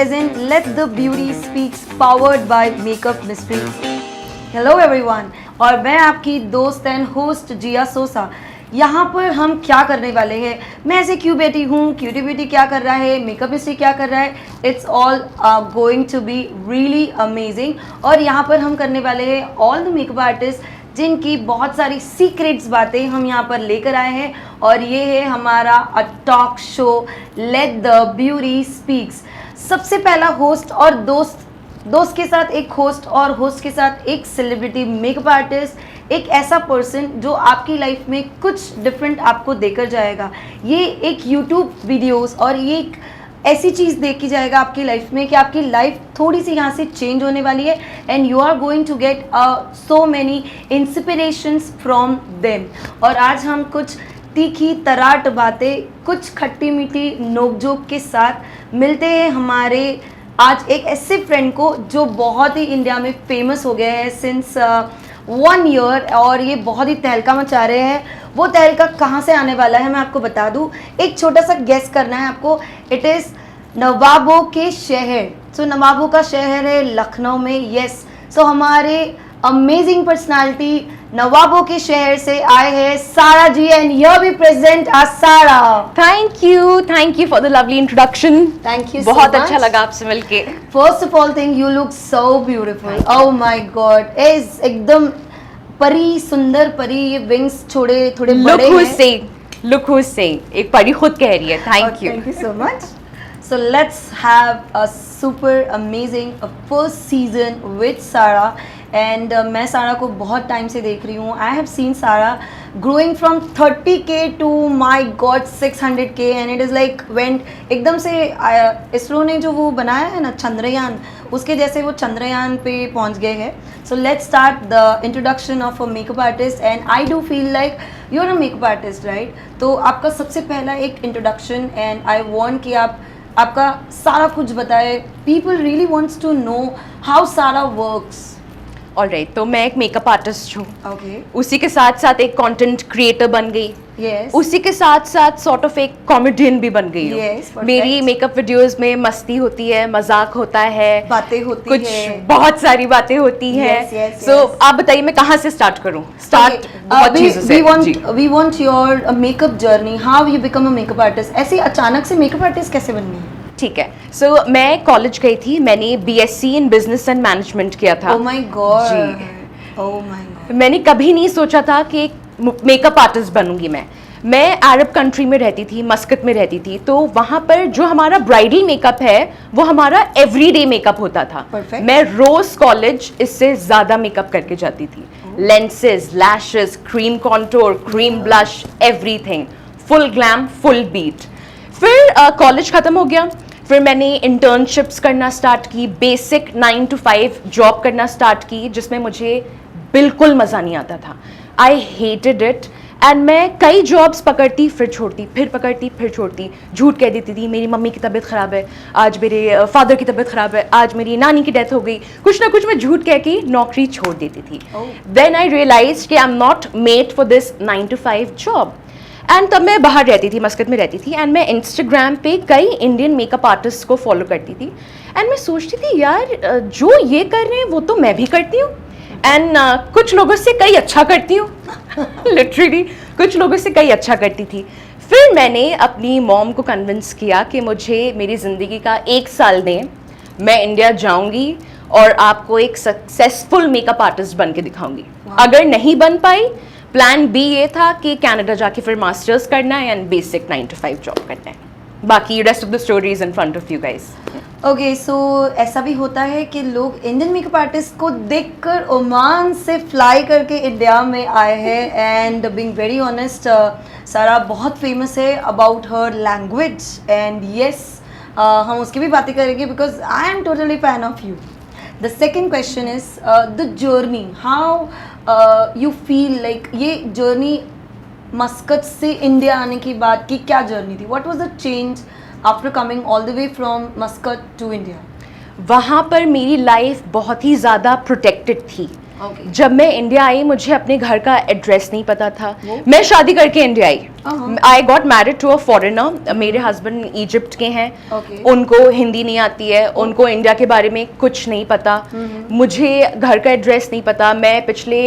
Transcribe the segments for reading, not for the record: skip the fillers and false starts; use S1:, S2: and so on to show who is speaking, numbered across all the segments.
S1: present Let the Beauty Speaks powered by Makeup Mystery. Hello everyone, और मैं आपकी दोस्त एंड होस्ट जिया सोसा। यहाँ पर हम क्या करने वाले हैं, मैं ऐसे क्यों बैठी हूँ, क्यूटी ब्यूटी क्या कर रहा है, मेकअप मिस्ट्री क्या कर रहा है, it's all going to be really amazing. और यहाँ पर हम करने वाले हैं ऑल द मेकअप आर्टिस्ट जिनकी बहुत सारी सीक्रेट्स बातें हम यहाँ पर लेकर आए हैं, और ये है हमारा a talk show late the beauty speaks. सबसे पहला होस्ट और दोस्त के साथ एक होस्ट और होस्ट के साथ एक सेलिब्रिटी मेकअप आर्टिस्ट, एक ऐसा पर्सन जो आपकी लाइफ में कुछ डिफरेंट आपको देकर जाएगा। ये एक यूट्यूब वीडियोस और ये एक ऐसी चीज़ देखी जाएगा आपकी लाइफ में कि आपकी लाइफ थोड़ी सी यहाँ से चेंज होने वाली है, and you are going to get so many inspirations from them. और आज हम कुछ तीखी तराट बातें, कुछ खट्टी मीठी नोकझोंक के साथ मिलते हैं हमारे आज एक ऐसे फ्रेंड को जो बहुत ही इंडिया में फेमस हो गया है सिंस 1 ईयर, और ये बहुत ही तहलका मचा रहे हैं। वो तहलका कहाँ से आने वाला है मैं आपको बता दूँ, एक छोटा सा गेस करना है आपको। इट इज़ नवाबों के शहर। सो नवाबों का शहर है लखनऊ में। यस, सो हमारे अमेजिंग पर्सनालिटी नवाबों के शहर से आए हैं Sara ji, and here we present our Sara.
S2: Thank you for the lovely introduction.
S1: Thank you,
S2: बहुत अच्छा लगा आपसे मिलके।
S1: First of all thing, you look so beautiful. Oh my God, is एकदम परी, सुंदर परी। ये विंग्स छोड़े थोड़े बड़े हैं।
S2: लुक हुज सेइंग, एक परी खुद कह रही है। Thank
S1: you so much. So let's have a super amazing first season with Sara, and मैं सारा को बहुत टाइम से देख रही हूँ। I have seen Sara growing from 30K to my God 600K, and it is like went एकदम से इसरो ने जो वो बनाया है ना चंद्रयान, उसके जैसे वो चंद्रयान पे पहुँच गए हैं। So let's start the introduction of a makeup artist, and I do feel like you're a makeup artist, right? तो आपका सबसे पहला एक introduction, and I want कि आप आपका सारा कुछ बताए। People really wants to know how Sara works.
S2: Alright, तो मैं एक मेकअप आर्टिस्ट हूँ।
S1: ओके।
S2: उसी के साथ साथ एक कंटेंट क्रिएटर बन गई।
S1: यस।
S2: उसी के साथ साथ सॉर्ट ऑफ एक कॉमेडियन भी बन गई हूँ। मेरी मेकअप वीडियोस में मस्ती होती है, मजाक होता है,
S1: बातें होती
S2: कुछ
S1: है,
S2: बहुत सारी बातें होती हैं। सो आप बताइए मैं कहाँ से स्टार्ट करूँ? स्टार्ट बहुत चीजों से।
S1: We want your makeup journey, how you become a makeup artist. ऐसे अचानक से मेकअप आर्टिस्ट कैसे बन गई?
S2: ठीक है, सो मैं कॉलेज गई थी, मैंने BSc in business and management किया था।
S1: Oh my God
S2: ji.
S1: Oh my God.
S2: मैंने कभी नहीं सोचा था कि एक मेकअप आर्टिस्ट बनूंगी। मैं अरब कंट्री में रहती थी, मस्कत में रहती थी, तो वहाँ पर जो हमारा ब्राइडल मेकअप है वो हमारा एवरीडे मेकअप होता था।
S1: Perfect.
S2: मैं रोज कॉलेज इससे ज़्यादा मेकअप करके जाती थी। Lenses, lashes, cream contour, cream blush, everything, full glam, full beat. फिर कॉलेज ख़त्म हो गया, फिर मैंने इंटर्नशिप्स करना स्टार्ट की, बेसिक 9 to 5 जॉब करना स्टार्ट की, जिसमें मुझे बिल्कुल मज़ा नहीं आता था। आई हेटेड इट, एंड मैं कई जॉब्स पकड़ती फिर छोड़ती, फिर पकड़ती फिर छोड़ती। झूठ कह देती थी मेरी मम्मी की तबीयत ख़राब है, आज मेरे फादर की तबीयत ख़राब है, आज मेरी नानी की डेथ हो गई, कुछ ना कुछ मैं झूठ कह के नौकरी छोड़ देती थी। देन आई रियलाइज कि I am not made for this 9 to 5 job. And तब मैं बाहर रहती थी, मस्कत में रहती थी, एंड मैं इंस्टाग्राम पे कई इंडियन मेकअप आर्टिस्ट को फॉलो करती थी, एंड मैं सोचती थी यार जो ये कर रहे हैं वो तो मैं भी करती हूँ, एंड कुछ लोगों से कई अच्छा करती हूँ। लिटरली कुछ लोगों से कई अच्छा करती थी। फिर मैंने अपनी मॉम को कन्विंस किया कि मुझे मेरी ज़िंदगी का 1 साल दें, मैं इंडिया जाऊँगी और आपको एक सक्सेसफुल मेकअप आर्टिस्ट बन के दिखाऊँगी। अगर नहीं बन पाई, प्लान बी ये था कि कनाडा जाके फिर मास्टर्स करना है एंड बेसिक 9 to 5 जॉब करना है। बाकी rest of the story is in front of you guys.
S1: Okay, so ऐसा भी होता है कि लोग इंडियन मेकअप आर्टिस्ट को देखकर ओमान से फ्लाई करके इंडिया में आए हैं, एंड बीइंग वेरी ऑनेस्ट सारा बहुत फेमस है about her language, and yes हम उसकी भी बातें करेंगे because I am totally fan of you. The second question is the journey, how you feel like ये जर्नी मस्कत से इंडिया आने की बाद की क्या जर्नी थी? What was the change after coming all the way from Muscat to India?
S2: वहाँ पर मेरी लाइफ बहुत ही ज़्यादा प्रोटेक्टेड थी।
S1: Okay.
S2: जब मैं इंडिया आई मुझे अपने घर का एड्रेस नहीं पता था।
S1: वो?
S2: मैं शादी करके इंडिया आई।
S1: Uh-huh.
S2: I got married to a foreigner. मेरे हस्बैंड इजिप्ट के हैं।
S1: Okay.
S2: उनको हिंदी नहीं आती है, उनको इंडिया के बारे में कुछ नहीं पता। मुझे घर का एड्रेस नहीं पता। मैं पिछले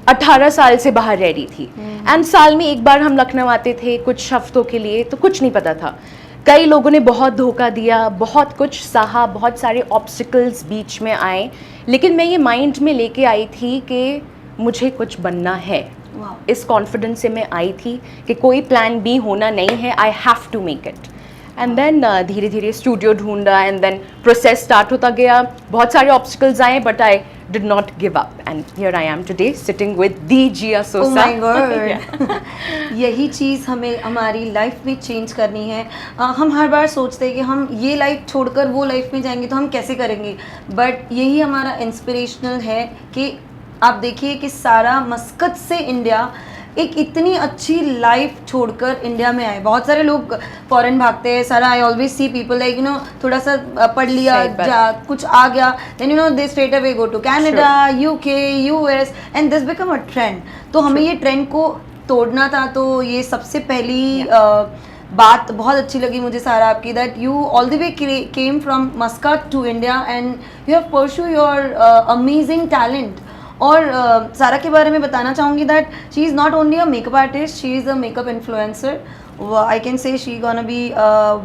S2: 18 साल से बाहर रह रही थी एंड साल में एक बार हम लखनऊ आते थे कुछ हफ्तों के लिए, तो कुछ नहीं पता था। कई लोगों ने बहुत धोखा दिया, बहुत कुछ सहा, बहुत सारे ऑब्स्टिकल्स बीच में आए, लेकिन मैं ये माइंड में लेके आई थी कि मुझे कुछ बनना है।
S1: Wow.
S2: इस कॉन्फिडेंस से मैं आई थी कि कोई प्लान बी होना नहीं है, I have to make it. And then धीरे धीरे स्टूडियो ढूंढा एंड देन प्रोसेस स्टार्ट होता गया। बहुत सारे ऑब्स्टिकल्स आए but I did not give up and here I am today sitting with the Jiya
S1: Oh
S2: सोसा।
S1: my God. यही चीज़ हमें हमारी लाइफ में चेंज करनी है। हम हर बार सोचते हैं कि हम ये लाइफ छोड़कर वो लाइफ में जाएंगे तो हम कैसे करेंगे, बट यही हमारा इंस्पिरेशनल है कि आप देखिए कि सारा मस्कत से इंडिया एक इतनी अच्छी लाइफ छोड़कर इंडिया में आए। बहुत सारे लोग फॉरेन भागते हैं Sara. I always see people like थोड़ा सा पढ़ लिया,
S2: सही बात।
S1: कुछ आ गया, then they straight away go to Canada, UK, US and this become a trend. तो हमें ये ट्रेंड को तोड़ना था। तो ये सबसे पहली बात बहुत अच्छी लगी मुझे सारा आपकी, that you all the way came from Muscat to India and you have pursue your amazing talent. और सारा के बारे में बताना चाहूँगी that she is not only a makeup artist, she is a makeup influencer. I can say she gonna be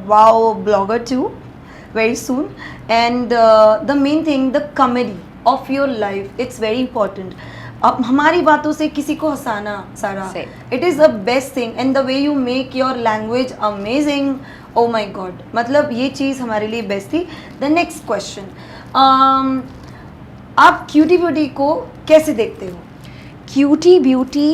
S1: wow blogger too very soon. And the main thing, the comedy of your life, it's very important. अब हमारी बातों से किसी को हंसाना Sara, it is the best thing and the way you make your language amazing. Oh my God, मतलब ये चीज़ हमारे लिए बेस्ट थी। द नेक्स्ट क्वेश्चन, आप क्यूटी ब्यूटी को कैसे देखते हो?
S2: क्यूटी ब्यूटी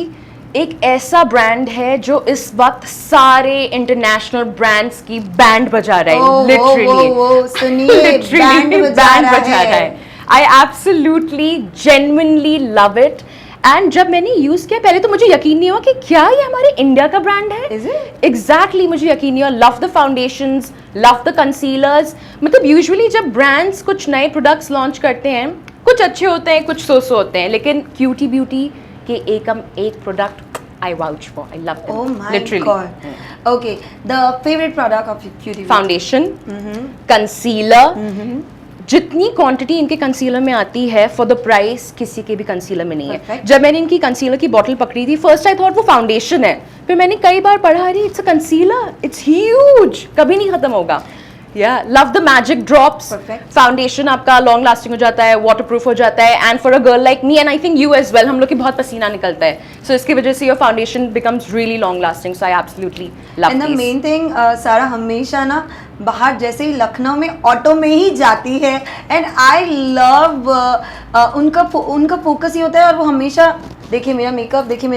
S2: एक ऐसा ब्रांड है जो इस वक्त सारे इंटरनेशनल ब्रांड्स की बैंड बजा रहा है। लिटरली
S1: सुनिए, बैंड बजा रहा है।
S2: I absolutely genuinely love it. And जब मैंने यूज किया पहले तो मुझे यकीन नहीं हुआ कि क्या ये हमारे इंडिया का ब्रांड है।
S1: Is it?
S2: एग्जैक्टली मुझे यकीन नहीं हुआ। Love the foundations, love the concealers. मतलब यूजुअली जब ब्रांड्स कुछ नए प्रोडक्ट्स लॉन्च करते हैं, कुछ अच्छे होते हैं, कुछ सो होते हैं, लेकिन क्यूटी ब्यूटी के एक product I vouch for. I love them.
S1: Oh my
S2: Literally.
S1: God. Okay, the favorite product of Cutie Beauty?
S2: Foundation, concealer. जितनी क्वांटिटी इनके कंसीलर में आती है फॉर द प्राइस किसी के भी कंसीलर में नहीं है।
S1: Perfect.
S2: जब मैंने इनकी कंसीलर की बॉटल पकड़ी थी, फर्स्ट आई थॉट वो फाउंडेशन है, फिर मैंने कई बार पढ़ा रही it's a concealer, it's huge, कभी नहीं खत्म होगा। या love the magic drops.
S1: Perfect.
S2: Foundation आपका लॉन्ग लास्टिंग हो जाता है, वाटर प्रूफ हो जाता है, and for a girl like me and I think you as well, हम लोग की बहुत पसीना निकलता है, सो इसकी वजह से your foundation becomes really long lasting, so I absolutely love
S1: and the
S2: this.
S1: Main thing, सारा हमेशा ना बाहर जैसे ही लखनऊ में ऑटो में ही जाती है एंड आई लव उनका फोकस ही होता है और वो हमेशा देखिए मेरा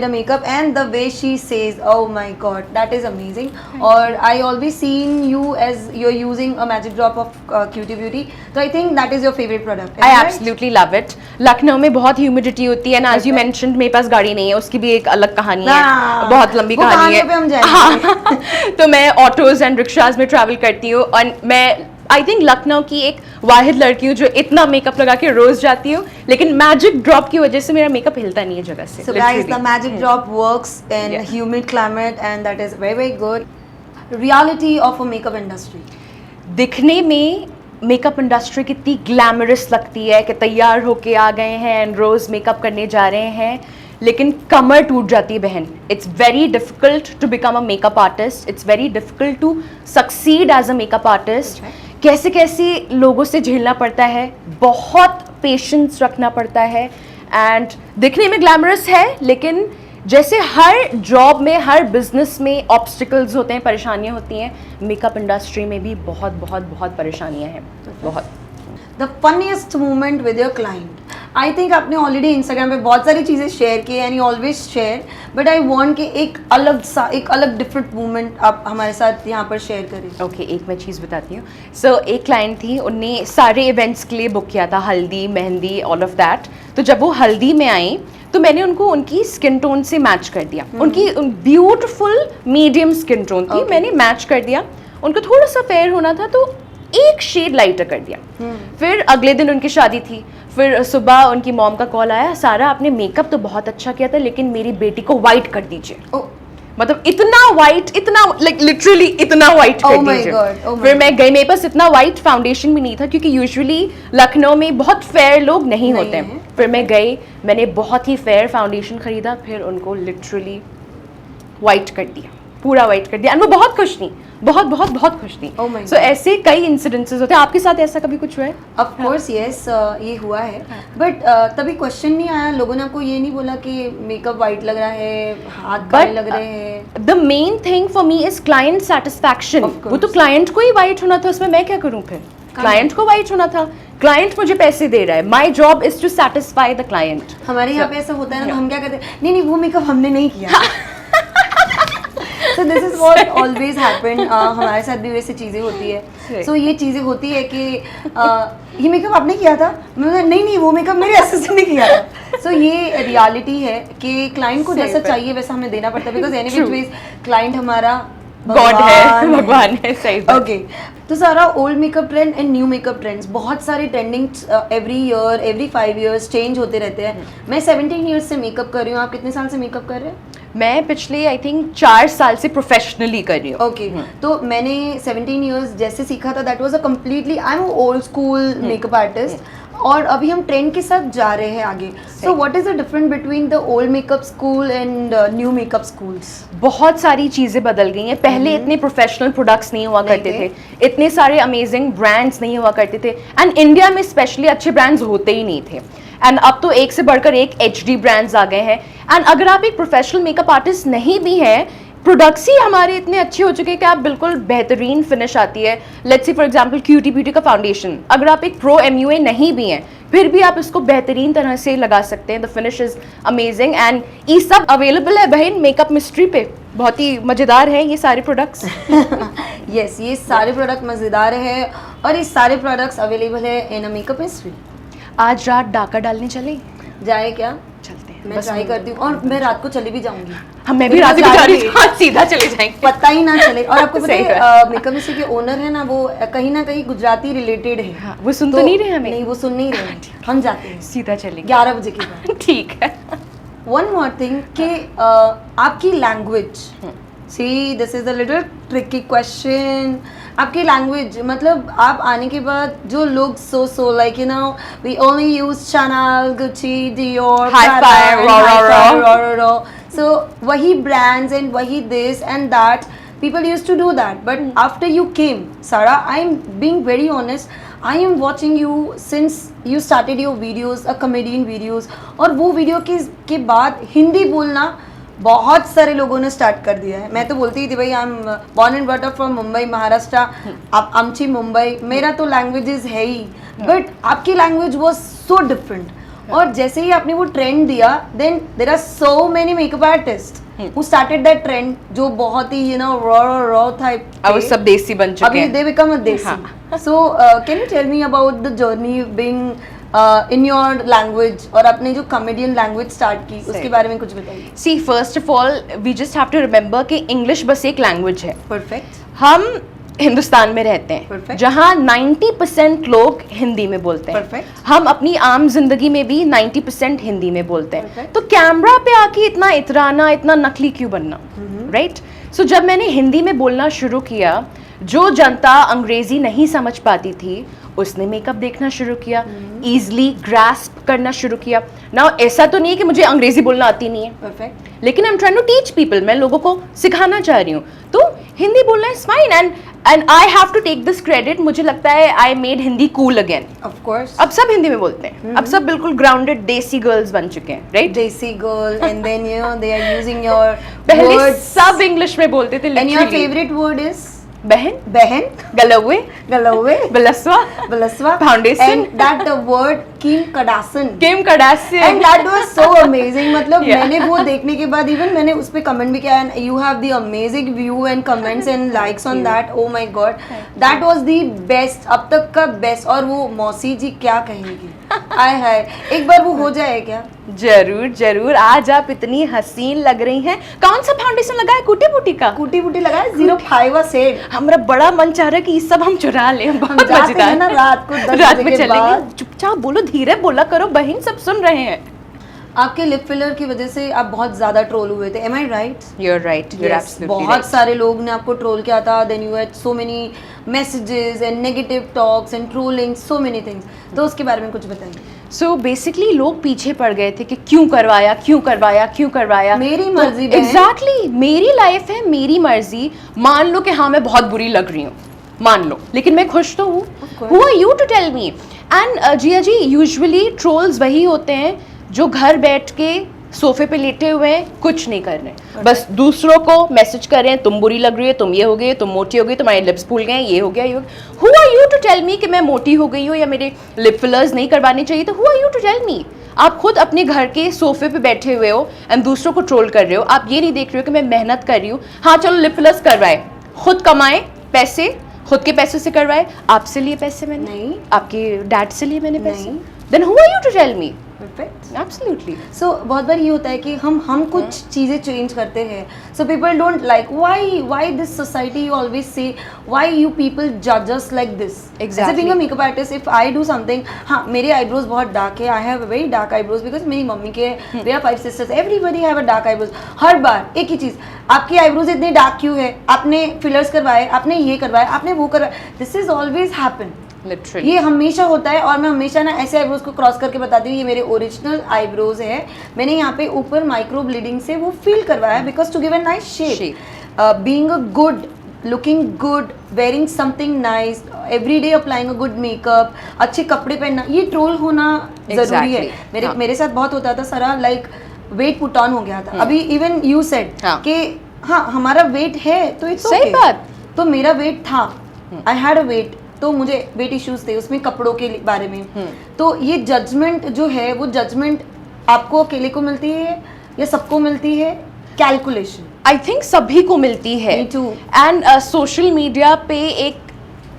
S1: makeup and the way she says, oh my God, that is amazing. और I always seen you as you are using a magic drop of cutie beauty, तो I think that is your favourite product.
S2: I absolutely love it. Lucknow में बहुत humidity होती है, and as you mentioned मेरे पास गाड़ी नहीं है, उसकी भी एक अलग कहानी है, बहुत लंबी कहानी है।
S1: पे हम जाएंगे।
S2: तो मैं ऑटोज एंड रिक्शाज में ट्रैवल करती हूँ और मैं आई थिंक लखनऊ की एक वाहिद लड़की हूँ जो इतना मेकअप लगा के रोज जाती हूँ, लेकिन मैजिक ड्रॉप की वजह से मेरा मेकअप हिलता नहीं है जगह से।
S1: So guys, the magic drop works in humid climate and that is very very good. Reality of a makeup industry.
S2: दिखने में मेकअप इंडस्ट्री कितनी ग्लैमरस लगती है कि तैयार होके आ गए हैं एंड रोज मेकअप करने जा रहे हैं, लेकिन कमर टूट जाती है बहन। It's very difficult to become a makeup artist, it's very difficult to succeed as a makeup artist. कैसे कैसे लोगों से झेलना पड़ता है, बहुत पेशेंस रखना पड़ता है, एंड दिखने में ग्लैमरस है, लेकिन जैसे हर जॉब में, हर बिजनेस में ऑब्स्टिकल्स होते हैं, परेशानियां होती हैं, मेकअप इंडस्ट्री में भी बहुत बहुत बहुत परेशानियां हैं, बहुत।
S1: The funniest moment with your client. I think आपने ऑलरेडी इंस्टाग्राम पे बहुत सारी चीज़ें शेयर की and you always share, but I want कि एक अलग डिफरेंट मोमेंट आप हमारे साथ यहाँ पर शेयर करें।
S2: ओके, एक मैं चीज़ बताती हूँ। सो एक क्लाइंट थी, उनने सारे इवेंट्स के लिए बुक किया था, हल्दी, मेहंदी, ऑल ऑफ दैट। तो जब वो हल्दी में आई तो मैंने उनको उनकी स्किन टोन से मैच कर दिया। उनकी ब्यूटीफुल मीडियम स्किन टोन थी, मैंने मैच कर दिया। उनको थोड़ा सा फेयर होना था तो एक शेड लाइटर कर दिया। फिर अगले दिन उनकी शादी थी, फिर सुबह उनकी मॉम का कॉल आया, सारा आपने मेकअप तो बहुत अच्छा किया था लेकिन मेरी बेटी को वाइट कर दीजिए। मतलब इतना वाइट, इतना लाइक लिटरली इतना वाइट कर दीजिए। फिर मैं गई, मेरे पास इतना वाइट फाउंडेशन भी नहीं था क्योंकि यूजुअली लखनऊ में बहुत फेयर लोग नहीं होते हैं। फिर मैं गई, मैंने बहुत ही फेयर फाउंडेशन खरीदा, फिर उनको लिटरली वाइट कर दिया, पूरा वाइट कर दिया। एंड वो बहुत खुश थी, बहुत बहुत बहुत खुश थी। सो ऐसे कई इंसिडेंसेस होते हैं। आपके साथ ऐसा कभी कुछ हुआ है?
S1: ऑफ कोर्स यस, ये हुआ है। बट तभी क्वेश्चन नहीं आया, लोगों ने आपको ये नहीं बोला कि मेकअप वाइट लग रहा है, हाथ काले लग रहे हैं?
S2: The main thing for me is client satisfaction. वो तो क्लाइंट को ही वाइट होना था, उसमें मैं क्या करूं? फिर क्लाइंट को वाइट होना था, क्लाइंट मुझे पैसे दे रहा है, my job is to satisfy the client.
S1: हमारे यहाँ पे ऐसा होता है ना, तो हम क्या करते हैं, नहीं नहीं वो मेकअप हमने नहीं किया। So this is what always happen, हमारे साथ भी वैसे चीज़ें होती है। So ये चीज़ें होती है कि ये मेकअप आपने किया था, मैं नहीं नहीं वो मेकअप मेरे असिस्टेंट ने किया था। So ये रियलिटी है कि क्लाइंट को जैसा चाहिए वैसा हमें देना पड़ता है, बिकॉज एनी वेज क्लाइंट हमारा
S2: गॉड है, भगवान है। सही बात।
S1: ओके, तो सारा old makeup trend and new makeup trends, बहुत सारे trending every year, every 5 years change होते रहते हैं। मैं 17 years से मेकअप कर रही हूँ, आप कितने साल से मेकअप कर रहे हैं?
S2: मैं पिछले आई थिंक 4 साल से प्रोफेशनली कर रही हूँ।
S1: ओके, तो मैंने 17 years जैसे सीखा था, that was a completely, I am old school makeup artist, और अभी हम ट्रेंड के साथ जा रहे हैं आगे। So what is the difference between the old makeup school and new makeup schools?
S2: बहुत सारी चीज़ें बदल गई हैं। पहले इतने प्रोफेशनल प्रोडक्ट्स नहीं हुआ करते थे, इतने सारे अमेजिंग ब्रांड्स नहीं हुआ करते थे, एंड इंडिया में स्पेशली अच्छे ब्रांड्स होते ही नहीं थे। एंड अब तो एक से बढ़कर एक HD ब्रांड्स आ गए हैं। एंड अगर आप एक प्रोफेशनल मेकअप आर्टिस्ट नहीं भी हैं, प्रोडक्ट्स ही हमारे इतने अच्छे हो चुके हैं कि आप बिल्कुल बेहतरीन फिनिश आती है। Let's see for example Cutie Beauty का फाउंडेशन, अगर आप एक प्रो MUA नहीं भी हैं फिर भी आप इसको बेहतरीन तरह से लगा सकते हैं। The finish is amazing and ये सब अवेलेबल है बहन मेकअप मिस्ट्री पे। बहुत ही मज़ेदार है ये सारे प्रोडक्ट्स।
S1: यस, ये सारे प्रोडक्ट मज़ेदार है और ये सारे प्रोडक्ट्स अवेलेबल है इन अ मेकअप मिस्ट्री।
S2: आज रात डाका डालने चले
S1: जाए क्या?
S2: चलते हैं,
S1: मैं ट्राई करती हूँ, और मैं रात को चली भी जाऊंगी।
S2: हम मैं भी रात को जा रही हूँ, सीधा चले जाएंगे,
S1: पता ही ना चले। और आपको पता है मेकअप मिस्ट्री के ओनर है ना, वो कहीं ना कहीं गुजराती रिलेटेड है।
S2: हाँ, वो सुन तो नहीं रहे हमें?
S1: नहीं, वो सुन नहीं रहे, हम जाते हैं,
S2: सीधा चलेंगे
S1: 11 बजे के बाद।
S2: ठीक है।
S1: वन मोर थिंग कि आपकी language, see this is the little tricky question. आपकी लैंग्वेज, मतलब आप आने के बाद जो लोग so like you know we only use Chanel, Gucci, Dior, Prada, so वही brands and वही this and that, people used to do that, but after you came, Sarah, I am being very honest, I am watching you since you started your videos, a comedian videos, और वो video के बाद हिंदी बोलना बहुत सारे लोगों ने start कर दिया है। मैं तो बोलती थी भाई, I am born and brought up from Mumbai Maharashtra, आप आमची मुंबई, मेरा तो लैंग्वेजेस है ही, बट आपकी लैंग्वेज वाज सो डिफरेंट। और जैसे ही आपने वो ट्रेंड दिया, then there are so many makeup artist who started that trend, जो बहुत ही यू नो रॉ टाइप,
S2: अब सब देसी बन चुके हैं,
S1: अभी दे become a desi. So can you tell me about the journey being in your language, और अपने जो कॉमेडियन लैंग्वेज स्टार्ट की उसके बारे में कुछ बताइए।
S2: See first of all we just have to remember कि इंग्लिश बस एक लैंग्वेज है।
S1: परफेक्ट।
S2: हम हिंदुस्तान में रहते हैं जहाँ 90% लोग हिंदी में बोलते हैं।
S1: Perfect.
S2: हम अपनी आम जिंदगी में भी 90% हिंदी में बोलते हैं।
S1: Perfect.
S2: तो कैमरा पे आके इतना इतराना, इतना नकली क्यों बनना, राइट? सो जब मैंने हिंदी में बोलना शुरू किया, जो जनता अंग्रेजी नहीं समझ पाती थी उसने मेकअप देखना शुरू किया, ईजिली ग्रास्प करना शुरू किया। नाउ ऐसा तो नहीं है कि मुझे अंग्रेजी बोलना आती नहीं है,
S1: परफेक्ट,
S2: लेकिन I am trying to teach people, मैं लोगों को सिखाना चाह रही हूँ। तो हिंदी बोलना is fine and I have to take this credit. मुझे लगता है I made Hindi cool again.
S1: Of course,
S2: अब सब हिंदी में बोलते हैं, अब सब बिल्कुल ग्राउंडेड देसी गर्ल्स बन चुके हैं, right?
S1: Desi girl, and then you know they are using your
S2: पहले
S1: वर्ड्स,
S2: सब इंग्लिश में बोलते थे।
S1: And your favourite word is
S2: बहन,
S1: बहन,
S2: गलौवे,
S1: गलौवे,
S2: बलसवा,
S1: बलसवा,
S2: foundation,
S1: and that word Kim Kardashian,
S2: Kim Kardashian,
S1: and that was so amazing. मतलब मैंने वो देखने के बाद इवन मैंने उस पे कमेंट भी किया, and you have the amazing view and comments and likes on that. Oh my God, that was the best, अब तक का बेस्ट। और वो मौसी जी क्या कहेंगी, आय हाय, एक बार वो हो जाए क्या?
S2: जरूर जरूर। आज आप इतनी हसीन लग रही हैं। कौन सा फाउंडेशन लगा है? कूटी बूटी का?
S1: कूटी बूटी लगा है 05 शेड।
S2: हमारा बड़ा मन चाह रहा है कि ये सब हम चुरा लें। बहुत
S1: जाते हैं
S2: मजेदार।
S1: ना रात को 10
S2: रात
S1: बजे
S2: में
S1: के
S2: चलेंगे
S1: बाद।
S2: चुप अच्छा बोलो, धीरे बोला करो बहन, सब सुन रहे हैं।
S1: आपके लिप फिलर की वजह से आप बहुत ज्यादा ट्रोल हुए थे, am I right?
S2: You're right, you're absolutely
S1: बहुत
S2: right.
S1: सारे लोग ने आपको ट्रोल किया था, then you had so many messages and negative talks and trolling, so many things, तो उसके बारे में कुछ बताइए।
S2: सो बेसिकली लोग पीछे पड़ गए थे कि क्यों करवाया, क्यों करवाया, क्यों करवाया।
S1: मेरी मर्जी बहन।
S2: एग्जैक्टली, मेरी लाइफ है, मेरी मर्जी। मान लो कि हाँ मैं बहुत बुरी लग रही हूँ, मान लो, लेकिन मैं खुश तो हूँ। Who are you to tell me? And Jiya ji, usually trolls वही होते हैं जो घर बैठ के सोफे पे लेटे हुए हैं, कुछ नहीं कर रहे, बस दूसरों को मैसेज कर रहे हैं, तुम बुरी लग रही है, तुम ये हो गई, तुम मोटी हो गई, तुम्हारे लिप्स फूल गए, ये हो गया, ये हो गया। Who are you to tell me कि मैं मोटी हो गई हूँ या मेरे लिप फिलर्स नहीं करवाने चाहिए? तो who are you to tell me? आप खुद अपने घर के सोफे पे बैठे हुए हो एंड दूसरों को ट्रोल कर रहे हो। आप ये नहीं देख रहे हो कि मैं मेहनत कर रही हूँ। हाँ चलो लिप फिलर्स करवाए, खुद कमाए पैसे, खुद के पैसे से करवाए। आपसे लिए पैसे मैंने
S1: नहीं।
S2: आपके डैड से लिए मैंने पैसे।
S1: नहीं।
S2: Then who are you to tell me?
S1: Perfect.
S2: Absolutely.
S1: So बहुत बार ये होता है कि हम कुछ चीज़ें चेंज करते हैं, so people don't like, why this society you always say, why you people जज us like this.
S2: Exactly.
S1: Being a makeup artist, if I do something, हाँ मेरे आईब्रोज बहुत डार्क है, I have very dark eyebrows because मेरी मम्मी के, we are 5 sisters, everybody have a dark eyebrows. हर बार एक ही चीज़, आपकी आईब्रोज इतने डार्क क्यों है, आपने फिलर्स करवाए, आपने ये करवाया, आपने वो करवाया, this is always happen.
S2: Literally
S1: ये हमेशा होता है, और मैं हमेशा ना ऐसे आईब्रोज को क्रॉस करके बताती हूँ, ये मेरे ओरिजिनल आईब्रोज है, मैंने यहाँ पे ऊपर माइक्रो ब्लीडिंग से वो फील करवाया because to give a nice shape, being a good, looking good, wearing something nice, every day applying a good makeup, अच्छे कपड़े पहनना, ये ट्रोल होना जरूरी है।
S2: Exactly.
S1: मेरे साथ बहुत होता था सारा, लाइक वेट पुट ऑन हो गया था। अभी इवन यू सेड कि हाँ हमारा वेट है तो इट्स
S2: सही बात।
S1: तो मेरा वेट था, आई हैड अ वेट, तो मुझे वेट इश्यूज थे उसमें, कपड़ों के बारे में। तो ये जजमेंट जो है, वो जजमेंट आपको अकेले को मिलती है या सबको मिलती है? कैलकुलेशन
S2: आई थिंक सभी को मिलती है।
S1: Me too.
S2: And social media पे एक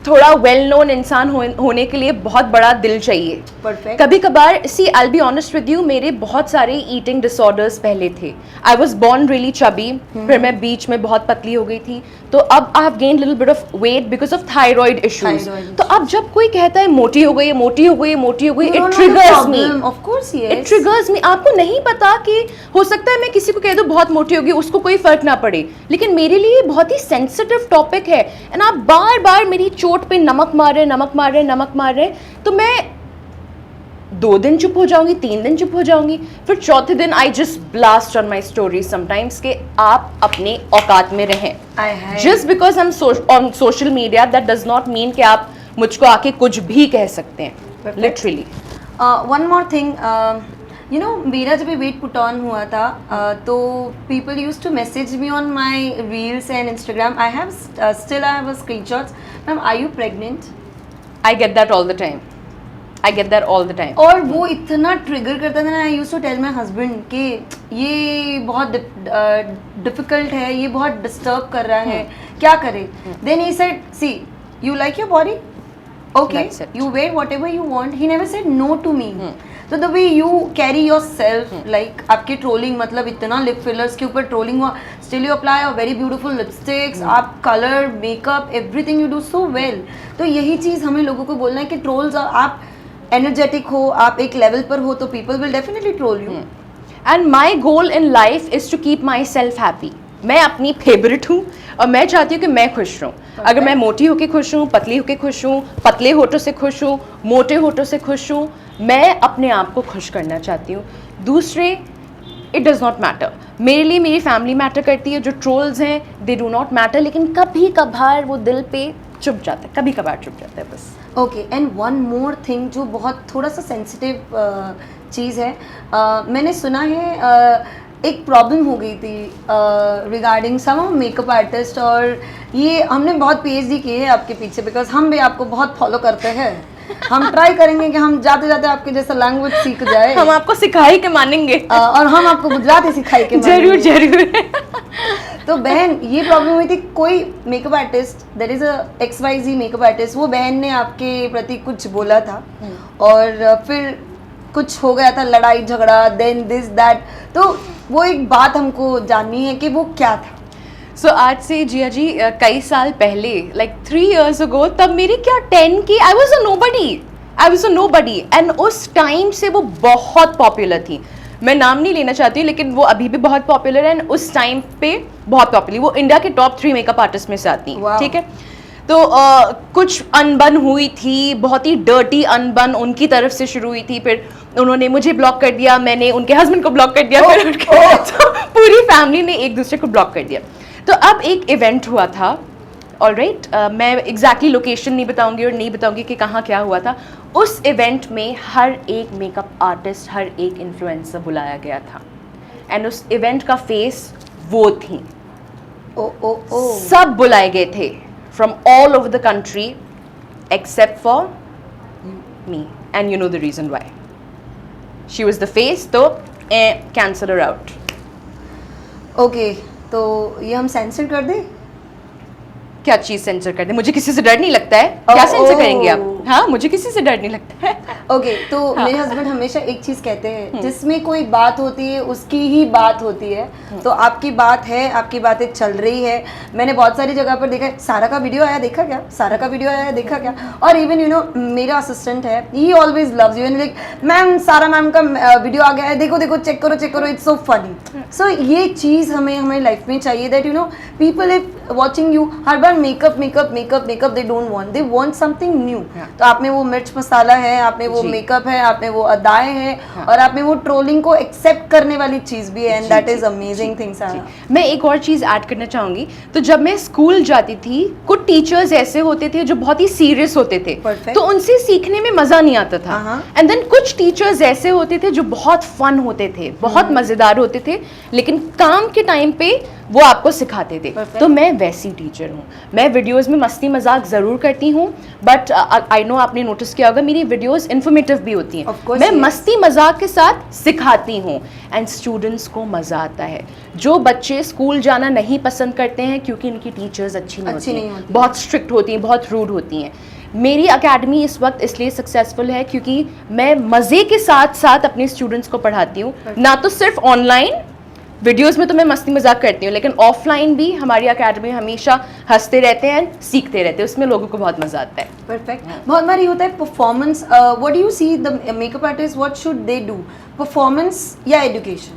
S2: थोड़ा वेल नोन इंसान होने के लिए बहुत बड़ा दिल चाहिए।
S1: परफेक्ट।
S2: कभी कभार, सी आई बी ऑनेस्ट विद यू, मेरे बहुत सारे ईटिंग डिसऑर्डर्स पहले थे। I was born really chubby, फिर मैं बीच में बहुत पतली हो गई थी, तो अब I have gained little bit of weight because of thyroid issues. तो अब जब कोई कहता है मोटी हो गई, मोटी हो गई, मोटी हो गई, it triggers me.
S1: Of course
S2: it triggers me. आपको नहीं पता कि हो सकता है मैं किसी को कह दूं बहुत मोटी होगी, उसको कोई फर्क ना पड़े, लेकिन मेरे लिए बहुत ही सेंसिटिव टॉपिक है। एंड आप बार बार मेरी चोट पे नमक मार रहे, नमक मार रहे, नमक मार रहे, तो मैं 2 दिन चुप हो जाऊंगी, 3 दिन चुप हो जाऊंगी, फिर चौथे दिन I just blast on my story sometimes के आप अपने औकात में रहें। Just because I am on social media, that does not mean कि आप मुझको आके कुछ भी कह सकते हैं। Literally.
S1: One more thing, you know मेरा जब वेट पुट ऑन हुआ था, तो people use to message me on my reels and Instagram, I have still I have screenshots, ma'am are you pregnant?
S2: I get that all the time. I get that all the time.
S1: और वो इतना trigger करता था ना, I used to tell my husband कि ये बहुत difficult है, ये बहुत डिस्टर्ब कर रहा है, क्या करे? Then he said, see you like your body, okay,
S2: That's it.
S1: You wear whatever you want, he never said no to me. तो the way you carry yourself, like आपके ट्रोलिंग, मतलब इतना lip fillers के ऊपर trolling हुआ, still you apply a very beautiful lipsticks, आप colour, makeup, everything you do so well. तो यही चीज़ हमें लोगों को बोलना है कि ट्रोल्स, आप एनर्जेटिक हो, आप एक लेवल पर हो, तो people will definitely troll you.
S2: And my goal in life is to keep myself happy. मैं अपनी फेवरेट हूँ और मैं चाहती हूँ कि मैं खुश रहूँ। अगर मैं मोटी होके खुश हूँ, पतली होके खुश हूँ, पतले होठों से खुश हूँ, मोटे होठों से खुश हूँ, मैं अपने आप को खुश करना चाहती हूँ। दूसरे, इट डज़ नॉट मैटर। मेरे लिए मेरी फैमिली मैटर करती है, जो ट्रोल्स हैं दे डू नॉट मैटर, लेकिन कभी कभार वो दिल पे चुप जाता है, कभी कभार चुप जाता है बस।
S1: Okay, and one more thing जो बहुत थोड़ा सा सेंसिटिव चीज़ है, मैंने सुना है एक प्रॉब्लम हो गई थी रिगार्डिंग सम मेकअप आर्टिस्ट, और ये हमने बहुत पीएचडी की है आपके पीछे, बिकॉज हम भी आपको बहुत फॉलो करते हैं। हम ट्राई करेंगे कि हम जाते जाते आपके जैसा लैंग्वेज सीख जाए।
S2: हम आपको सिखाई के मानेंगे।
S1: और हम आपको गुजराती सिखाई के
S2: जरूर
S1: मानेंगे।
S2: जरूर।
S1: तो बहन, ये प्रॉब्लम हुई थी, कोई makeup artist, there is a XYZ makeup artist, वो बहन ने आपके प्रति कुछ बोला था, और फिर कुछ हो गया था, लड़ाई झगड़ा, देन दिस दैट, तो वो एक बात हमको जाननी है कि वो क्या था।
S2: सो आज से जिया जी कई साल पहले, लाइक 3 years ago, तब मेरी क्या 10 की, I was a nobody, I was a nobody, and उस टाइम से वो बहुत पॉपुलर थी. मैं नाम नहीं लेना चाहती हूँ, लेकिन वो अभी भी बहुत पॉपुलर है, एंड उस टाइम पे बहुत पॉपुलर. वो इंडिया के टॉप 3 मेकअप आर्टिस्ट में से आती हैं.
S1: Wow.
S2: ठीक है. तो कुछ अनबन हुई थी, बहुत ही डर्टी अनबन उनकी तरफ से शुरू हुई थी. फिर उन्होंने मुझे ब्लॉक कर दिया, मैंने उनके हस्बैंड को ब्लॉक कर दिया. फिर उनके तो पूरी फैमिली ने एक दूसरे को ब्लॉक कर दिया. तो अब एक इवेंट हुआ था. ऑलराइट, मैं एग्जैक्टली लोकेशन नहीं बताऊंगी और नहीं बताऊंगी कि कहाँ क्या हुआ था. उस इवेंट में हर एक मेकअप आर्टिस्ट, हर एक इन्फ्लुएंसर बुलाया गया था, एंड उस इवेंट का फेस वो थी.
S1: ओ ओ ओ
S2: सब बुलाए गए थे from all over the country except for me, and you know the reason why. She was the face, तो cancel her out.
S1: ओके, तो ये हम सेंसर कर दें?
S2: क्या चीज सेंसर कर दे? मुझे किसी से डर नहीं लगता है. क्या सेंसर करेंगे आप? हाँ, मुझे किसी से डर नहीं लगता है.
S1: ओके, तो मेरे हस्बैंड हमेशा एक चीज कहते हैं, जिसमें कोई बात होती है उसकी ही बात होती है. तो आपकी बात है, आपकी बातें चल रही है. मैंने बहुत सारी जगह पर देखा है, सारा का वीडियो आया देखा क्या, सारा का वीडियो आया देखा क्या. और इवन यू नो मेरा असिस्टेंट है, ही always loves you, like ma'am सारा मैम का वीडियो आ गया है, देखो देखो चेक करो, इट्स सो फनी. सो ये चीज़ हमें हमारी लाइफ में चाहिए, that you know people if watching you her bar makeup makeup makeup makeup, they don't want, they want something new. तो आप में वो मिर्च मसाला है, आप में वो मेकअप है, आप में वो अदाएं हैं, और आप में वो ट्रोलिंग को एक्सेप्ट करने वाली चीज़ भी है, and that is amazing thing.
S2: मैं एक और चीज़ ऐड करना चाहूँगी. तो जब मैं स्कूल जाती थी, कुछ टीचर्स ऐसे होते थे जो बहुत ही सीरियस होते थे.
S1: Perfect.
S2: तो उनसे सीखने में मज़ा नहीं आता था. एंड देन कुछ टीचर्स ऐसे होते थे जो बहुत फन होते थे, बहुत मज़ेदार होते थे, लेकिन काम के टाइम पे वो आपको सिखाते थे. तो मैं वैसी टीचर हूँ. मैं वीडियोस में मस्ती मजाक ज़रूर करती हूँ, बट आई नो आपने नोटिस किया होगा मेरी वीडियोस इन्फॉर्मेटिव भी होती हैं. मैं मस्ती मजाक के साथ सिखाती हूँ, एंड स्टूडेंट्स को मज़ा आता है. जो बच्चे स्कूल जाना नहीं पसंद करते हैं क्योंकि इनकी टीचर्स अच्छी नहीं होती, बहुत स्ट्रिक्ट होती हैं, बहुत रूड होती हैं. मेरी अकेडमी इस वक्त इसलिए सक्सेसफुल है क्योंकि मैं मज़े के साथ साथ अपने स्टूडेंट्स को पढ़ाती हूँ. ना तो सिर्फ ऑनलाइन वीडियोस में तो मैं मस्ती मजाक करती हूँ, लेकिन ऑफलाइन भी हमारी अकेडमी हमेशा हंसते रहते हैं, सीखते रहते हैं. उसमें लोगों को बहुत मजा आता है.
S1: परफेक्ट. बहुत बार ये होता है performance. What do you see the makeup artist, what should they do, performance या education?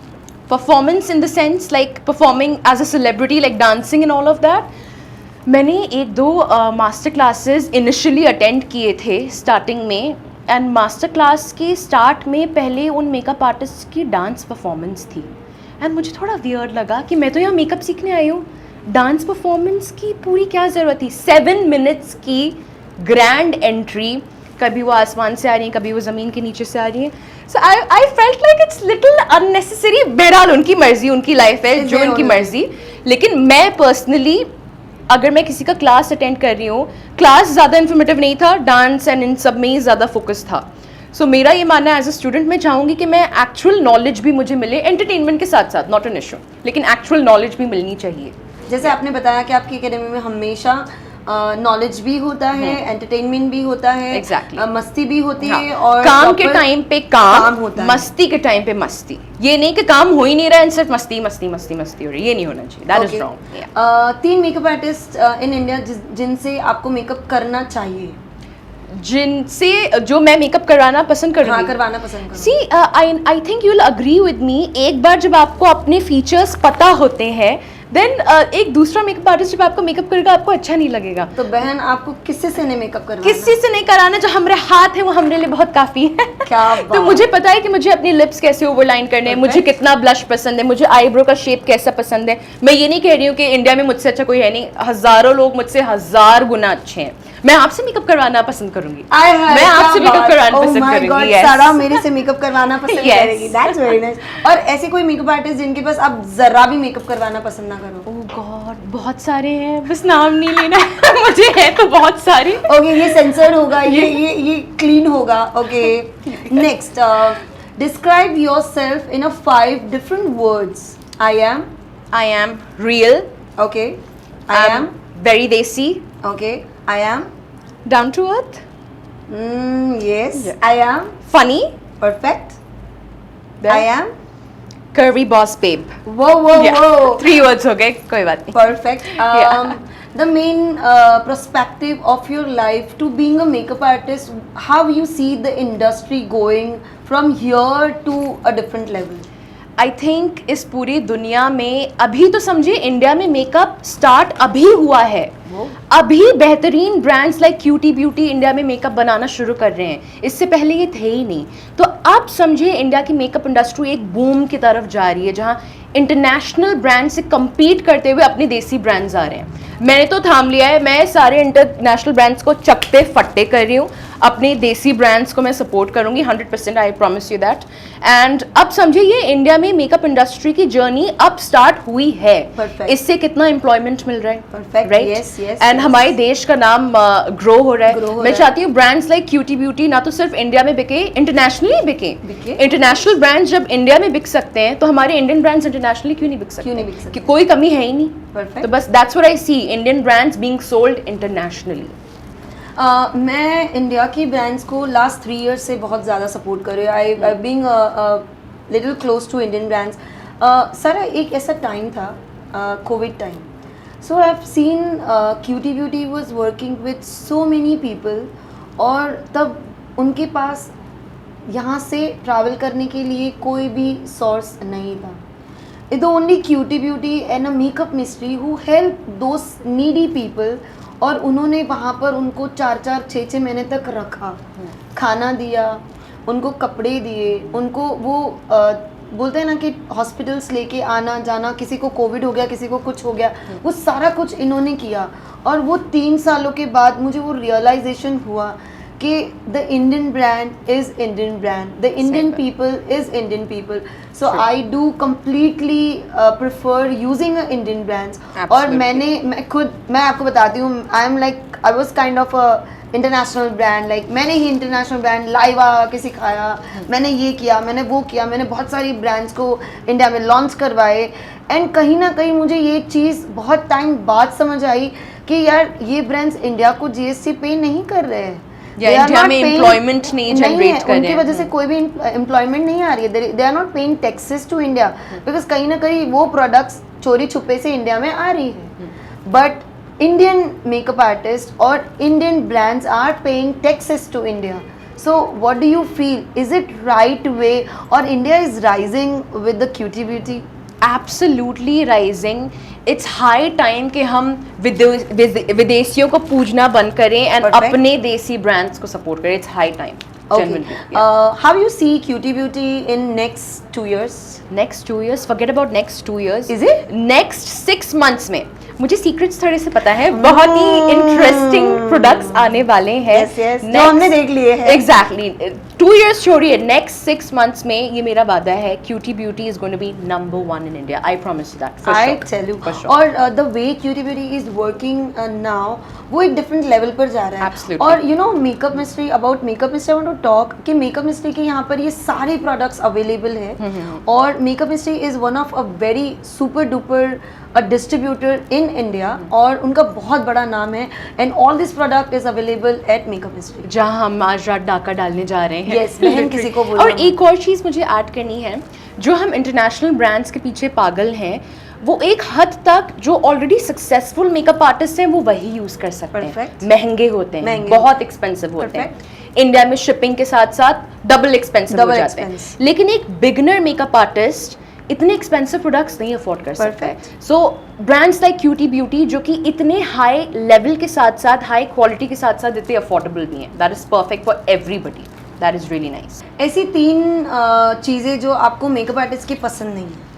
S2: Performance in the sense like performing as a celebrity, like dancing and all of that. मैंने 1-2 मास्टर क्लासेस इनिशियली अटेंड किए थे starting में, and master class के start में पहले उन makeup artist की डांस परफॉर्मेंस थी, एंड मुझे थोड़ा वियर्ड लगा कि मैं तो यहाँ मेकअप सीखने आई हूँ, डांस परफॉर्मेंस की पूरी क्या ज़रूरत थी. 7 मिनट्स की ग्रैंड एंट्री, कभी वो आसमान से आ रही है, कभी वो ज़मीन के नीचे से आ रही है. So I felt like it's little unnecessary. बहरहाल उनकी मर्जी, उनकी लाइफ है, जो उनकी मर्जी. लेकिन मैं पर्सनली अगर मैं किसी का क्लास अटेंड कर रही हूँ, क्लास ज़्यादा इन्फॉर्मेटिव नहीं था, डांस एंड इन सब में ही ज़्यादा फोकस था. सो मेरा ये मानना है एज अ स्टूडेंट मैं चाहूँगी कि मैं एक्चुअल नॉलेज भी मुझे मिले, एंटरटेनमेंट के साथ साथ, नॉट एन इशू, लेकिन एक्चुअल नॉलेज भी मिलनी चाहिए.
S1: जैसे आपने बताया कि आपकी एकेडमी में हमेशा नॉलेज भी होता है, एंटरटेनमेंट भी होता है,
S2: Exactly.
S1: मस्ती भी होती है, और
S2: काम के टाइम पे काम
S1: होता है,
S2: मस्ती के टाइम पे मस्ती. ये नहीं कि काम हो ही नहीं रहा है, सिर्फ मस्ती मस्ती मस्ती मस्ती हो रही है, ये नहीं होना चाहिए. That is wrong.
S1: 3 makeup artist in India जिनसे आपको मेकअप करना चाहिए,
S2: जिनसे जो मैं मेकअप करवाना पसंद करूँगी.
S1: हाँ, करवाना पसंद करूँगी.
S2: See I think you will agree with me. एक बार जब आपको अपने फीचर्स पता होते हैं, देन एक दूसरा मेकअप आर्टिस्ट जब आपको मेकअप करेगा आपको अच्छा नहीं लगेगा.
S1: तो बहन आपको किससे से नहीं मेकअप करवाना?
S2: किसी से नहीं कराना. जो हमारे हाथ है वो हमारे लिए बहुत काफी है.
S1: क्या
S2: तो मुझे पता है कि मुझे अपनी लिप्स कैसे ओवरलाइन करने हैं, मुझे कितना ब्लश पसंद है, मुझे आईब्रो का शेप कैसा पसंद है. मैं ये नहीं कह रही हूँ कि इंडिया में मुझसे अच्छा कोई है नहीं, हजारों लोग मुझसे 1000 गुना अच्छे हैं. मैं आपसे मेकअप करवाना पसंद करूंगी. मैं आपसे मेकअप करवाना पसंद करूंगी.
S1: सारा मेरे से मेकअप करवाना पसंद करेगी. That's very nice. और ऐसे कोई मेकअप आर्टिस्ट जिनके पास आप जरा भी मेकअप करवाना पसंद ना करो?
S2: ओह गॉड, बहुत सारे हैं, बस नाम नहीं लेना. मुझे है तो बहुत सारे.
S1: ओके, ये सेंसर्ड होगा, ये क्लीन होगा. Okay, next, describe yourself in a 5 different words. I am
S2: real.
S1: Okay. I am
S2: very देसी.
S1: Okay. I am
S2: down to earth.
S1: Yes. I am
S2: funny.
S1: Perfect.
S2: Then
S1: I am
S2: curvy boss babe.
S1: Whoa.
S2: 3 words हो गए, कोई बात नहीं.
S1: Perfect. the main perspective of your life to being a makeup artist, how you see the industry going from here to a different level?
S2: I think इस पूरी दुनिया में अभी तो समझिए इंडिया में मेकअप स्टार्ट अभी हुआ है, अभी बेहतरीन brands like Cutie Beauty India में मेकअप बनाना शुरू कर रहे हैं, इससे पहले ये थे ही नहीं। तो अब समझिए इंडिया की मेकअप इंडस्ट्री एक बूम की तरफ जा रही है, जहाँ इंटरनेशनल ब्रांड से compete करते हुए अपने देसी ब्रांड्स आ रहे हैं। मैंने तो थाम लिया है, मैं सारे इंटरनेशनल ब्रांड्स को चकते फट्टे कर रही हूँ, अपने देसी ब्रांड्स को मैं सपोर्ट करूंगी 100%, I promise you that. And अब समझिए ये इंडिया में मेकअप इंडस्ट्री की जर्नी अब स्टार्ट हुई है।
S1: Perfect.
S2: इससे कितना एम्प्लॉयमेंट मिल रहा है,
S1: Perfect.
S2: Right?
S1: Yes, yes,
S2: and
S1: yes.
S2: हमारे देश का नाम ग्रो हो रहा
S1: Grow
S2: है।
S1: हो
S2: मैं
S1: रहा
S2: चाहती हूँ ब्रांड्स लाइक क्यूटी ब्यूटी ना तो सिर्फ इंडिया में बिके, इंटरनेशनली बिके।
S1: बिके।
S2: इंटरनेशनल ब्रांड्स जब इंडिया में बिक सकते हैं तो हमारे इंडियन ब्रांड्स इंटरनेशनली क्यों नहीं बिक सकते?
S1: क्यों नहीं बिक सकते?
S2: कि कोई कमी है ही नहीं।
S1: Perfect.
S2: तो बस that's what I see, Indian brands being sold internationally.
S1: मैं इंडिया की ब्रांड्स को लास्ट 3 इयर्स से बहुत ज़्यादा सपोर्ट कर रही हूँ। I being little close to Indian brands. Sir एक ऐसा टाइम था, Covid time, so I have seen Cutie Beauty was working with so many people, और तब उनके पास यहाँ से ट्रैवल करने के लिए कोई भी सोर्स नहीं था। The only Cutie Beauty and a makeup mystery who helped those needy people, और उन्होंने वहाँ पर उनको 4-6 महीने तक रखा, खाना दिया, उनको कपड़े दिए, उनको वो बोलते हैं ना कि हॉस्पिटल्स लेके आना जाना, किसी को कोविड हो गया, किसी को कुछ हो गया, वो सारा कुछ इन्होंने किया। और वो 3 सालों के बाद मुझे वो रियलाइजेशन हुआ कि the Indian brand is Indian brand, the Indian people is Indian people, so I do completely prefer using Indian brands. और मैं आपको बताती हूँ, I am like I was kind of international brand, like मैंने ही international brand लाइवा के सिखाया, मैंने ये किया, मैंने वो किया, मैंने बहुत सारी ब्रांड्स को इंडिया में लॉन्च करवाए। एंड कहीं ना कहीं मुझे ये चीज़ बहुत टाइम बाद समझ आई कि यार ये ब्रांड्स इंडिया को जीएसटी पे नहीं कर रहे हैं,
S2: इंडिया में एम्प्लॉयमेंट नहीं जनरेट कर रहे हैं,
S1: उनकी वजह से कोई भी एम्प्लॉयमेंट नहीं आ रही है, they are not paying taxes to India, because कहीं ना कहीं वो प्रोडक्ट्स चोरी छुपे से इंडिया में आ रही है। बट इंडियन मेकअप आर्टिस्ट और Indian brands are paying taxes to India, so what do you feel, is it right way, or India is rising with the Cutie Beauty?
S2: Absolutely rising. It's high time कि हम विदेशियों को पूजना बंद करें and
S1: Perfect.
S2: अपने देसी brands को सपोर्ट करें। It's high time.
S1: Okay. How you see Cutie Beauty in next 2 years?
S2: Next 2 years, forget about next 2 years.
S1: Is it?
S2: Next 6 months में मुझे सीक्रेट्स थोड़े से पता है, बहुत ही इंटरेस्टिंग प्रोडक्ट्स आने वाले हैं।
S1: Yes, yes, जो हमने देख लिए हैं।
S2: एग्जैक्टली 2 years छोड़िए, नेक्स्ट 6 months में ये मेरा वादा है, Cutie Beauty is going to be number 1 in India. I promise that.
S1: I tell you, और द वे Cutie Beauty is working now, वो एक डिफरेंट लेवल पर जा रहा है।
S2: Absolutely.
S1: और you know Makeup Mystery, about Makeup Mystery I want to talk कि मेकअप मिस्ट्री के यहाँ पर ये सारे प्रोडक्ट्स अवेलेबल है, और Makeup Mystery is one of a very super duper a distributor in India, और उनका बहुत बड़ा नाम है, and all this product is available at Makeup Mystery,
S2: जहाँ हम आज रात डाका डालने जा रहे हैं।
S1: Yes, बहन किसी को बोलना
S2: और
S1: मत।
S2: एक और चीज़ मुझे ऐड करनी है, जो हम इंटरनेशनल ब्रांड्स के पीछे पागल हैं, वो एक हद तक जो ऑलरेडी सक्सेसफुल मेकअप आर्टिस्ट हैं वो वही यूज़ कर सकते हैं।
S1: Perfect.
S2: महंगे होते हैं,
S1: महंगे
S2: बहुत एक्सपेंसिव होते हैं।
S1: Perfect.
S2: इंडिया में शिपिंग के साथ साथ डबल एक्सपेंसिव हो
S1: Double
S2: जाते हैं,
S1: expense.
S2: लेकिन एक बिगनर मेकअप आर्टिस्ट इतने एक्सपेंसिव प्रोडक्ट्स नहीं अफोर्ड कर सकते।
S1: Perfect.
S2: सो ब्रांड्स लाइक क्यूटी ब्यूटी जो कि इतने हाई लेवल के साथ साथ हाई क्वालिटी के साथ साथ इतने अफोर्डेबल भी हैं, that is perfect for everybody, that is really nice.
S1: ऐसी 3 चीज़ें जो आपको मेकअप आर्टिस्ट की पसंद नहीं है।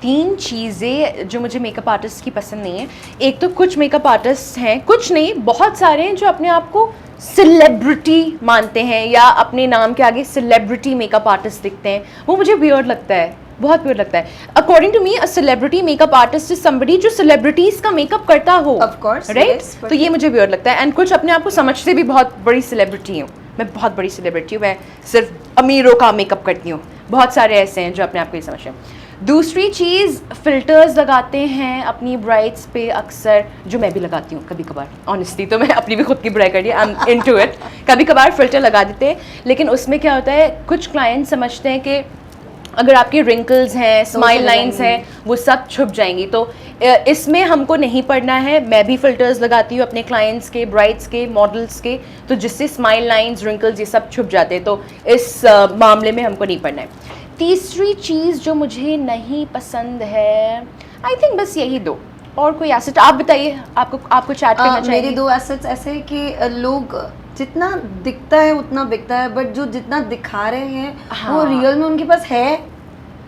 S2: 3 चीज़ें जो मुझे मेकअप आर्टिस्ट की पसंद नहीं है। एक तो कुछ मेकअप आर्टिस्ट हैं, कुछ नहीं बहुत सारे हैं, जो अपने आप को सेलिब्रिटी मानते हैं या अपने नाम के आगे सेलिब्रिटी मेकअप आर्टिस्ट दिखते हैं, वो मुझे वियर्ड लगता है, बहुत वियर्ड लगता है। According to me a celebrity makeup artist is somebody जो सेलिब्रिटीज का मेकअप करता हो,
S1: Of course,
S2: राइट?
S1: yes,
S2: तो ये मुझे वियर्ड लगता है। एंड कुछ अपने आप को समझते भी बहुत बड़ी सेलिब्रिटी हूँ, मैं बहुत बड़ी सेलिब्रिटी हूँ, मैं सिर्फ अमीरों का मेकअप करती हूँ। बहुत सारे ऐसे हैं जो अपने आप को ये समझते हैं। दूसरी चीज़, फिल्टर्स लगाते हैं अपनी ब्राइड्स पे अक्सर, जो मैं भी लगाती हूँ कभी कभार। ऑनेस्टली तो मैं अपनी भी खुद की ब्राइड कर रही आई एम इनटू इट। कभी कभार फिल्टर लगा देते हैं, लेकिन उसमें क्या होता है, कुछ क्लाइंट समझते हैं कि अगर आपके रिंकल्स हैं, स्माइल
S1: चले
S2: लाइंस
S1: जाएंगी।
S2: हैं, वो सब छुप जाएंगी। तो इसमें हमको नहीं पड़ना है। मैं भी फिल्टर्स लगाती हूँ अपने क्लाइंट्स के, ब्राइड्स के, मॉडल्स के, तो जिससे स्माइल लाइंस, रिंकल्स ये सब छुप जाते हैं। तो इस मामले में हमको नहीं पड़ना है। तीसरी चीज़ जो मुझे नहीं पसंद है, आई थिंक बस यही दो। और कोई एसेट आप बताइए, आपको चैट करना चाहिए।
S1: मेरे दो एसेट्स ऐसे हैं कि लोग जितना दिखता है उतना बिकता है, बट जो जितना दिखा रहे हैं वो
S2: हाँ।
S1: रियल में उनके पास है।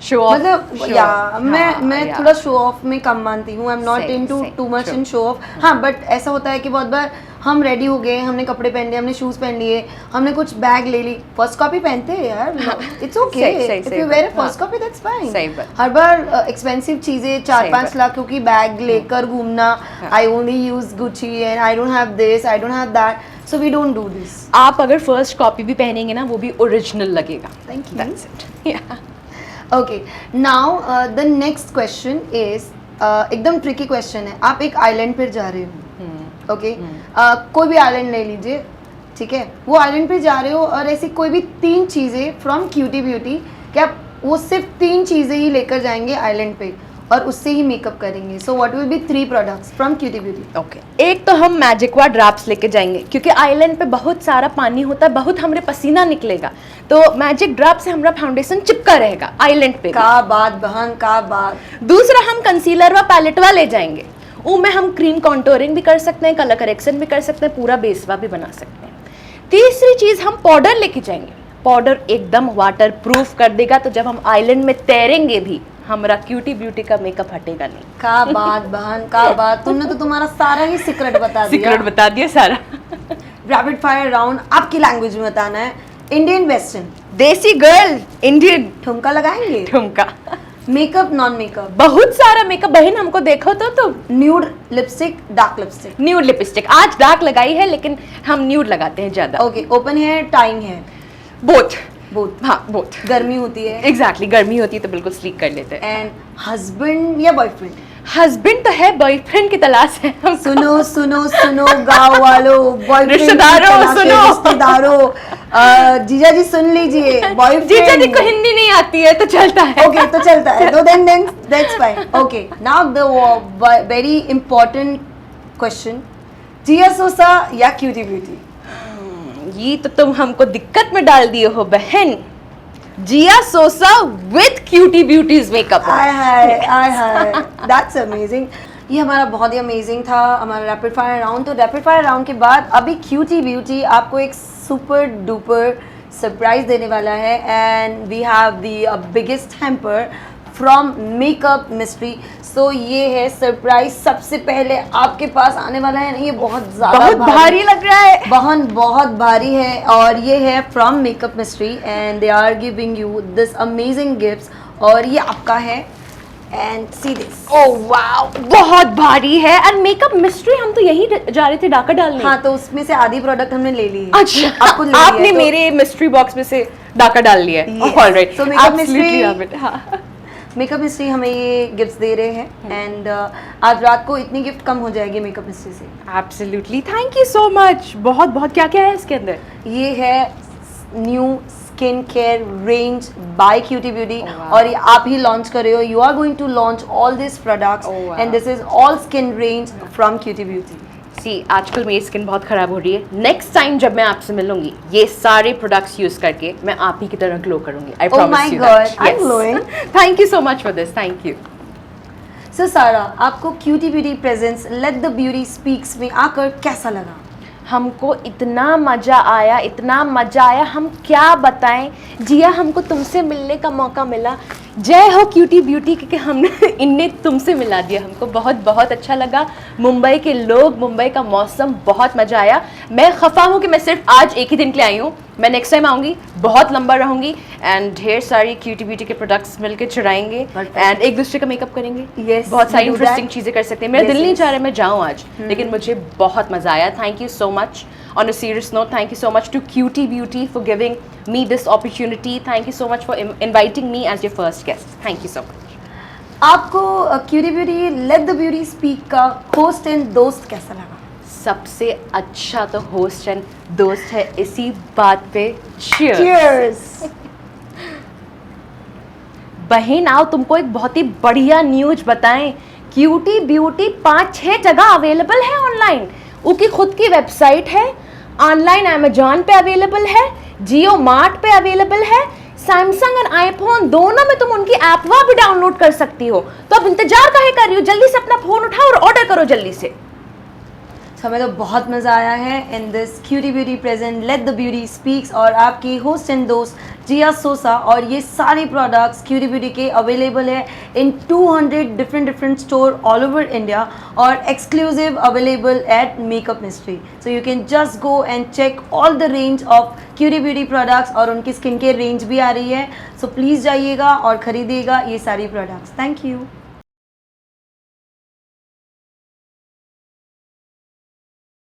S2: शो ऑफ,
S1: मतलब या मैं थोड़ा शो ऑफ में कम मानती हूँ। I am not
S2: Same,
S1: into
S2: same,
S1: too much
S2: true.
S1: In show off. हाँ, बट ऐसा होता है कि बहुत बार हम रेडी हो गए, हमने कपड़े पहन लिए, हमने शूज पहन लिए, हमने कुछ बैग ले ली, फर्स्ट कॉपी पहनते हैं यार, इट्स ओके।
S2: सही,
S1: इफ
S2: सही
S1: यू वेयर
S2: बात,
S1: फर्स्ट
S2: हाँ।
S1: Copy that's fine.
S2: सही बात।
S1: हर बार एक्सपेंसिव चीजें 4-5
S2: बात।
S1: लाख क्योंकि बैग लेकर घूमना, I only use Gucci and I don't have this, I don't have that, so we don't do this.
S2: आप अगर फर्स्ट कॉपी भी पहनेंगे ना, वो भी ओरिजिनल लगेगा।
S1: Thank you.
S2: That's it. Yeah.
S1: Okay, now the next question is एकदम tricky question है। आप एक आइलैंड पर जा रहे हो, ओके, कोई भी आइलैंड ले लीजिए, ठीक है। वो आइलैंड पे जा रहे हो और ऐसी कोई भी 3 चीज़ें फ्रॉम क्यूटी ब्यूटी, कि आप वो सिर्फ 3 चीज़ें ही लेकर जाएंगे आइलैंड पे और उससे ही मेकअप करेंगे। So what will be 3 products from cutie Beauty?
S2: Okay, एक तो हम मैजिकवा ड्रॉप्स लेके जाएंगे, क्योंकि आइलैंड पे बहुत सारा पानी होता है, बहुत हमरे पसीना निकलेगा, तो मैजिक ड्रॉप से हमारा फाउंडेशन चिपका रहेगा आइलैंड पे भी।
S1: का बात बहन, का बात।
S2: दूसरा, हम कंसीलर व पैलेटवा ले जाएंगे। में हम क्रीम कॉन्टोरिंग भी कर सकते हैं, कलर करेक्शन भी कर सकते हैं, पूरा बेसवा भी बना सकते हैं। तीसरी चीज, हम पाउडर लेके जाएंगे। पाउडर एकदम वाटर प्रूफ कर देगा, तो जब हम आइलैंड में तैरेंगे भी हमारा क्यूटी ब्यूटी का मेकअप हटेगा नहीं।
S1: का बात बहन, का बात। तुमने तो तुम्हारा सारा ही सीक्रेट बता दिया।
S2: सीक्रेट बता दिया सारा।
S1: रैपिड फायर राउंड आपकी लैंग्वेज में बताना है। Indian, western?
S2: Desi girl, Indian.
S1: ठुमका लगाएंगे?
S2: ठुमका।
S1: Makeup, non makeup?
S2: बहुत सारा मेकअप बहन, हमको देखो तो
S1: nude lipstick, dark lipstick?
S2: Nude lipstick. आज डार्क लगाई है, लेकिन हम न्यूड लगाते हैं ज्यादा।
S1: Okay, open hair, tying hair?
S2: Both.
S1: Both?
S2: हाँ, बोथ।
S1: गर्मी होती है?
S2: एग्जैक्टली, गर्मी होती है तो बिल्कुल स्लीक कर लेते हैं।
S1: एंड हस्बैंड या बॉयफ्रेंड?
S2: हस्बैंड तो है, बॉयफ्रेंड की तलाश है हमको।
S1: सुनो सुनो सुनो गांव वालों, बॉयफ्रेंड
S2: रिश्तेदारों, सुनो।
S1: रिश्तेदारों, जीजा जी सुन लीजिए, बॉयफ्रेंड।
S2: जीजा जी को हिंदी नहीं आती है तो चलता है।
S1: ओके, तो चलता है, तो then that's fine. Okay, now the very important question, Jiya Sosa या क्यूटी ब्यूटी?
S2: ये तो तुम हमको दिक्कत में डाल दिए हो बहन। Jiya Sosa with Cutie Beauty's makeup.
S1: आय हाय, आय हाय, दैट्स अमेजिंग। ये हमारा बहुत ही अमेजिंग था, हमारा रैपिड फायर राउंड। तो रैपिड फायर राउंड के बाद अभी क्यूटी ब्यूटी आपको एक सुपर डुपर सरप्राइज देने वाला है, and we have the biggest hamper from Makeup Mystery. So ये है सरप्राइज, सबसे पहले आपके पास आने वाला है। ये बहुत ज़्यादा
S2: बहुत भारी लग रहा है
S1: बहन, बहुत भारी है, और ये है from Makeup Mystery and they are giving you this amazing gifts, और ये आपका है। And see this.
S2: Oh wow, बहुत भारी है। एंड मेकअप मिस्ट्री हम तो यही जा रहे थे डाका डालने।
S1: हाँ, तो उसमें से आधी प्रोडक्ट हमने ले ली है।
S2: अच्छा,
S1: आपको ले लिया है,
S2: आपने
S1: तो-
S2: मेरे मिस्ट्री बॉक्स में से डाका डाल लिया है।
S1: Yes.
S2: Alright,
S1: So, makeup
S2: absolutely
S1: mystery-
S2: love it. हाँ,
S1: मेकअप मिस्ट्री हमें ये गिफ्ट्स दे रहे हैं, एंड आज रात को इतनी गिफ्ट कम हो जाएगी मेकअप मिस्ट्री से।
S2: Absolutely, thank you so much. बहुत बहुत क्या क्या है इसके अंदर?
S1: ये है new skin care range by QT Beauty,
S2: Oh, wow.
S1: और ये आप ही लॉन्च कर रहे हो। You are going to launch all this products,
S2: Oh, wow.
S1: And this is all skin range from cutie Beauty.
S2: See, आजकल मेरी स्किन बहुत खराब हो रही है। नेक्स्ट टाइम जब मैं आपसे मिलूंगी, ये सारे प्रोडक्ट्स यूज करके मैं आप ही की तरह ग्लो करूंगी। I
S1: Oh
S2: promise
S1: my
S2: you
S1: God,
S2: that.
S1: I'm glowing.
S2: Thank you so much for this, thank you.
S1: So सारा, आपको cutie Beauty presents let the beauty speaks में आकर कैसा लगा?
S2: हमको इतना मज़ा आया, इतना मज़ा आया, हम क्या बताएं। जिया, हमको तुमसे मिलने का मौका मिला। जय हो क्यूटी ब्यूटी, क्योंकि हमने इनने तुमसे मिला दिया। हमको बहुत बहुत अच्छा लगा। मुंबई के लोग, मुंबई का मौसम, बहुत मज़ा आया। मैं खफा हूँ कि मैं सिर्फ आज एक ही दिन के लिए आई हूँ। मैं नेक्स्ट टाइम आऊँगी, बहुत लंबा रहूँगी, एंड ढेर सारी क्यूटी ब्यूटी के प्रोडक्ट्स मिलकर चढ़ाएंगे, एंड एक दूसरे का मेकअप करेंगे।
S1: Yes,
S2: बहुत सारी
S1: we do
S2: इंटरेस्टिंग
S1: that.
S2: चीज़ें कर सकते हैं। मेरा
S1: Yes,
S2: दिल नहीं
S1: yes.
S2: चाह रहा मैं जाऊँ आज, लेकिन मुझे बहुत मज़ा आया। Thank you so much. On a serious note, thank you so much to Cutie Beauty for giving me this opportunity. Thank you so much for inviting me as your first guest. Thank you so much.
S1: आपको cutie Beauty Let the Beauty Speak का host and दोस्त कैसा लगा?
S2: सबसे अच्छा तो host and दोस्त है, इसी बात पे cheers.
S1: Cheers.
S2: बहन आओ तुमको एक बहुत ही बढ़िया न्यूज बताएं। क्यूटी ब्यूटी 5-6 जगह अवेलेबल है ऑनलाइन। उनकी खुद की वेबसाइट है, ऑनलाइन अमेजॉन पे अवेलेबल है, जियो मार्ट पे अवेलेबल है, सैमसंग और आईफोन दोनों में तुम उनकी ऐप वहां भी डाउनलोड कर सकती हो। तो अब इंतजार काहे कर रही हो, जल्दी से अपना फोन उठाओ और ऑर्डर करो जल्दी से।
S1: हमें तो बहुत मज़ा आया है in this QT Beauty present Let the beauty Speaks, और आपकी होस्ट एंड दोस्त जिया सोसा। और ये सारी प्रोडक्ट्स क्यूटी ब्यूटी के अवेलेबल है in 200 different store all over India, और exclusive available at Makeup Mystery. So you can just go and check all the range of cutie Beauty products, और उनकी skin care range भी आ रही है। So please जाइएगा और ख़रीदिएगा ये सारी प्रोडक्ट्स। Thank you.